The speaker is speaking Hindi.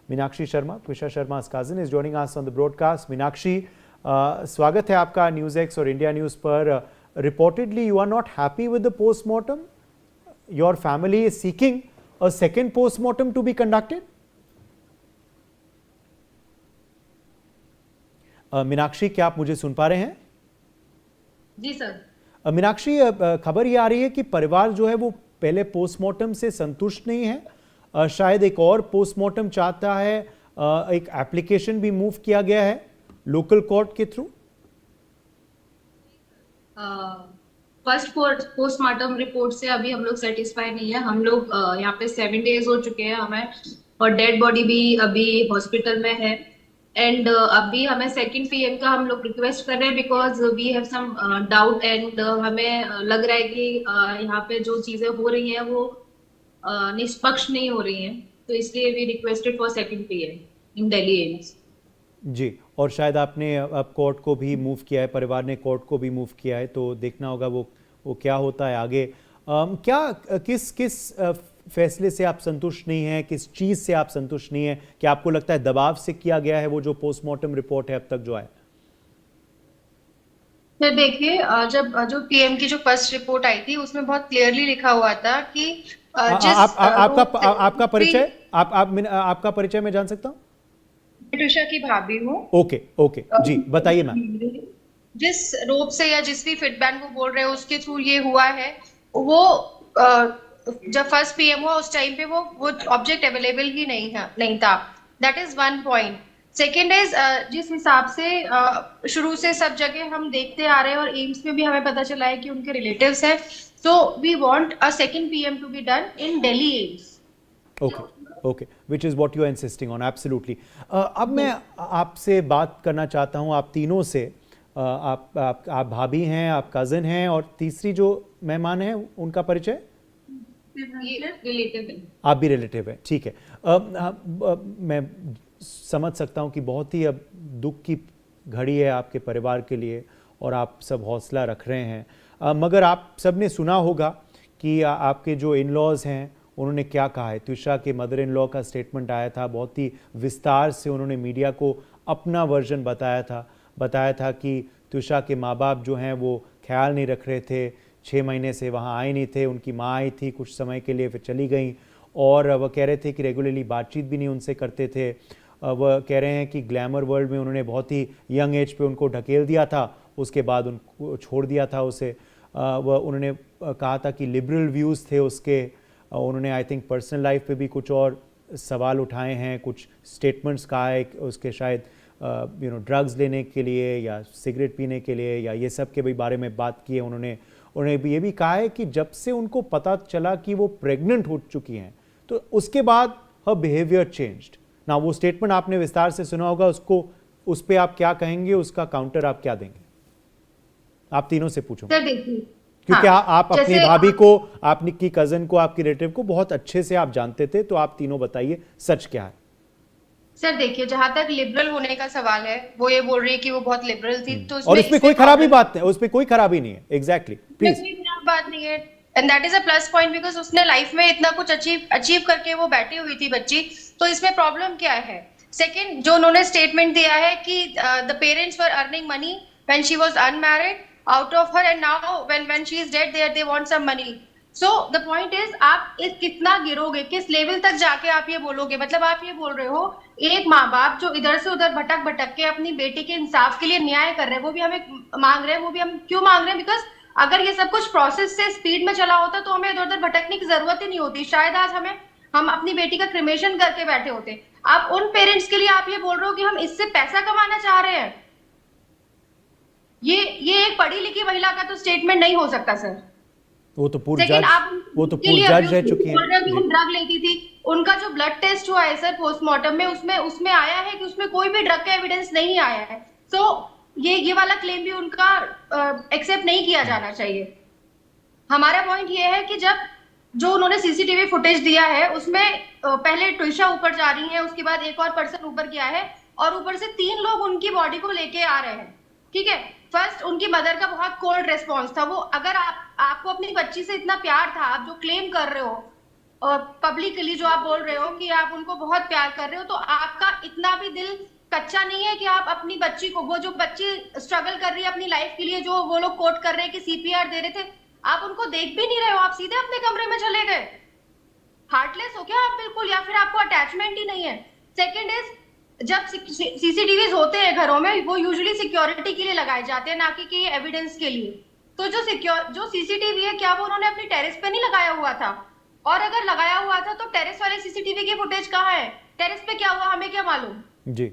Meenakshi Sharma, Twisha Sharma's cousin, is joining us on the broadcast. Meenakshi, स्वागत है आपका न्यूज़ एक्स और इंडिया न्यूज़ पर. Reportedly, you are not happy with the post-mortem. Your family is seeking a second post-mortem to be conducted. Meenakshi, क्या आप मुझे सुन पा रहे हैं? जी सर. मीनाक्षी, खबर ये आ रही है कि परिवार जो है वो पहले पोस्टमार्टम से संतुष्ट नहीं है, शायद एक और पोस्टमार्टम चाहता है. एक एप्लीकेशन भी मूव किया गया है लोकल कोर्ट के थ्रू. फर्स्ट पोस्टमार्टम रिपोर्ट से अभी हम लोग सेटिस्फाई नहीं है. हम लोग यहाँ पे 7 days हो चुके हैं हमें, और डेड बॉडी भी अभी हॉस्पिटल में है. एंड अभी हमें सेकंड पीएम का हम लोग रिक्वेस्ट कर रहे हैं because we have some doubt. And हमें लग रहा है कि यहाँ पे जो चीजें हो रही हैं वो निष्पक्ष नहीं हो रही हैं, तो इसलिए we requested for second PM in Delhi AIIMS. जी, और शायद आपने अब कोर्ट को भी मूव किया है, परिवार ने कोर्ट को भी मूव किया है, तो देखना होगा वो क्या होता है आगे. क्या किस फैसले से आप संतुष्ट नहीं हैं, किस चीज़ से आप संतुष्ट नहीं हैं? क्या आपको लगता है दबाव से किया गया है वो जो पोस्टमार्टम रिपोर्ट है अब तक जो है? सर देखिए, जब जो पीएम की जो फर्स्ट रिपोर्ट आई थी उसमें बहुत क्लियरली लिखा हुआ था कि आपका परिचय आपका परिचय मैं जान सकता हूँ? ट्विशा की भाभी हूँ. ओके जी, बताइए मैम. जिस रोप से या जिस भी फीडबैक वो बोल रहे हैं उसके थ्रू ये हुआ है. वो जब फर्स्ट पीएम हुआ उस टाइम पे वो ऑब्जेक्ट अवेलेबल ही नहीं था. That is one point. Second is जिस हिसाब से शुरू से सब जगह हम देखते आ रहे हैं और एम्स में भी हमें पता चला है कि उनके रिलेटिव्स हैं, so we want a second PM to be done in Delhi AIIMS. Okay, which is what you are insisting on. Absolutely. अब मैं आपसे बात करना चाहता हूँ आप तीनों से. आप भाभी हैं, आप कज़न हैं, और तीसरी जो मेहमान हैं उनका परिचय? आप भी रिलेटिव है, ठीक है. मैं समझ सकता हूँ कि बहुत ही अब दुख की घड़ी है आपके परिवार के लिए और आप सब हौसला रख रहे हैं. मगर आप सब ने सुना होगा कि आपके जो इन लॉज हैं उन्होंने क्या कहा है. त्विशा के मदर इन लॉ का स्टेटमेंट आया था, बहुत ही विस्तार से उन्होंने मीडिया को अपना वर्जन बताया था कि त्विशा के माँ बाप जो हैं वो ख्याल नहीं रख रहे थे, 6 महीने से वहाँ आए नहीं थे. उनकी माँ आई थी कुछ समय के लिए, फिर चली गई, और वह कह रहे थे कि रेगुलरली बातचीत भी नहीं उनसे करते थे. वह कह रहे हैं कि ग्लैमर वर्ल्ड में उन्होंने बहुत ही यंग एज पे उनको ढकेल दिया था, उसके बाद उनको छोड़ दिया था उसे. वह उन्होंने कहा था कि लिबरल व्यूज़ थे उसके. उन्होंने आई थिंक पर्सनल लाइफ पे भी कुछ और सवाल उठाए हैं, कुछ स्टेटमेंट्स कहा है उसके शायद ड्रग्स लेने के लिए या सिगरेट पीने के लिए या ये सब के भी बारे में बात की है उन्होंने भी ये भी कहा है कि जब से उनको पता चला कि वो प्रेग्नेंट हो चुकी हैं तो उसके बाद हर बिहेवियर चेंज्ड. ना वो स्टेटमेंट आपने विस्तार से सुना होगा, उस पर आप क्या कहेंगे, उसका काउंटर आप क्या देंगे? आप तीनों से पूछो क्योंकि आप अपनी भाभी को, आपकी कजन को, आपकी रिलेटिव को बहुत अच्छे से आप जानते थे, तो आप तीनों बताइए सच क्या है. सर देखिए, जहां तक लिबरल होने का सवाल है, वो ये बोल रही है कि वो बहुत लिबरल थी, तो और इसमें कोई खराबी बात नहीं, उसमें कोई खराबी नहीं है. Exactly, please. कोई खराब बात नहीं है, and that is a plus point because उसने लाइफ में इतना कुछ अचीव करके वो बैठी हुई थी बच्ची, तो इसमें प्रॉब्लम क्या है? सेकंड, जो उन्होंने स्टेटमेंट दिया है कि the parents were earning money when she was unmarried out of her, and now when she is dead they want some money. So the point is, आप इस कितना गिरोगे, किस लेवल तक जाके आप ये बोलोगे? मतलब आप ये बोल रहे हो एक माँ बाप जो इधर से उधर भटक के अपनी बेटी के इंसाफ के लिए न्याय कर रहे हैं, वो भी हमें मांग रहे हैं. वो भी हम क्यों मांग रहे हैं? बिकॉज अगर ये सब कुछ प्रोसेस से स्पीड में चला होता तो हमें इधर उधर भटकने की जरूरत ही नहीं होती. शायद आज हम अपनी बेटी का क्रिमेशन करके बैठे होते. आप उन पेरेंट्स के लिए आप ये बोल रहे हो कि हम इससे पैसा कमाना चाह रहे हैं. ये एक पढ़ी लिखी महिला का तो स्टेटमेंट नहीं हो सकता सर. वो तो पूर्व जज रह चुकी हैं. ड्रग लेती थी, उनका जो ब्लड टेस्ट हुआ है सर पोस्टमार्टम में, उसमें आया है कि उसमें कोई भी ड्रग का एविडेंस नहीं आया है. सो ये वाला क्लेम भी उनका एक्सेप्ट नहीं किया जाना चाहिए. हमारा पॉइंट ये है कि जब जो उन्होंने सीसीटीवी फुटेज दिया है उसमें पहले ट्विशा ऊपर जा रही है, उसके बाद एक और पर्सन ऊपर गया है, और ऊपर से 3 लोग उनकी बॉडी को लेके आ रहे हैं. ठीक है, फर्स्ट उनकी मदर का बहुत कोल्ड रेस्पॉन्स था. वो अगर आपको अपनी बच्ची से इतना प्यार था, आप जो क्लेम कर रहे हो, पब्लिकली जो आप बोल रहे हो कि आप उनको बहुत प्यार कर रहे हो, तो आपका इतना भी दिल कच्चा नहीं है कि आप अपनी बच्ची को, वो जो बच्ची स्ट्रगल कर रही है अपनी लाइफ के लिए, जो वो लोग कोट कर रहे हैं कि सीपीआर दे रहे थे, आप उनको देख भी नहीं रहे हो, आप सीधे अपने कमरे में चले गए? हार्टलेस हो क्या आप बिल्कुल, या फिर आपको अटैचमेंट ही नहीं है? सेकेंड इज, जब सीसीटीवीज होते हैं घरों में, वो यूजुअली सिक्योरिटी के लिए लगाए जाते हैं, ना कि एविडेंस के लिए। तो जो सीसीटीवी है, क्या वो उन्होंने अपनी टेरेस पे नहीं लगाया हुआ था? और अगर लगाया हुआ था तो टेरेस वाले सीसीटीवी की फुटेज कहाँ है? टेरेस पे क्या हुआ हमें क्या मालूम? जी।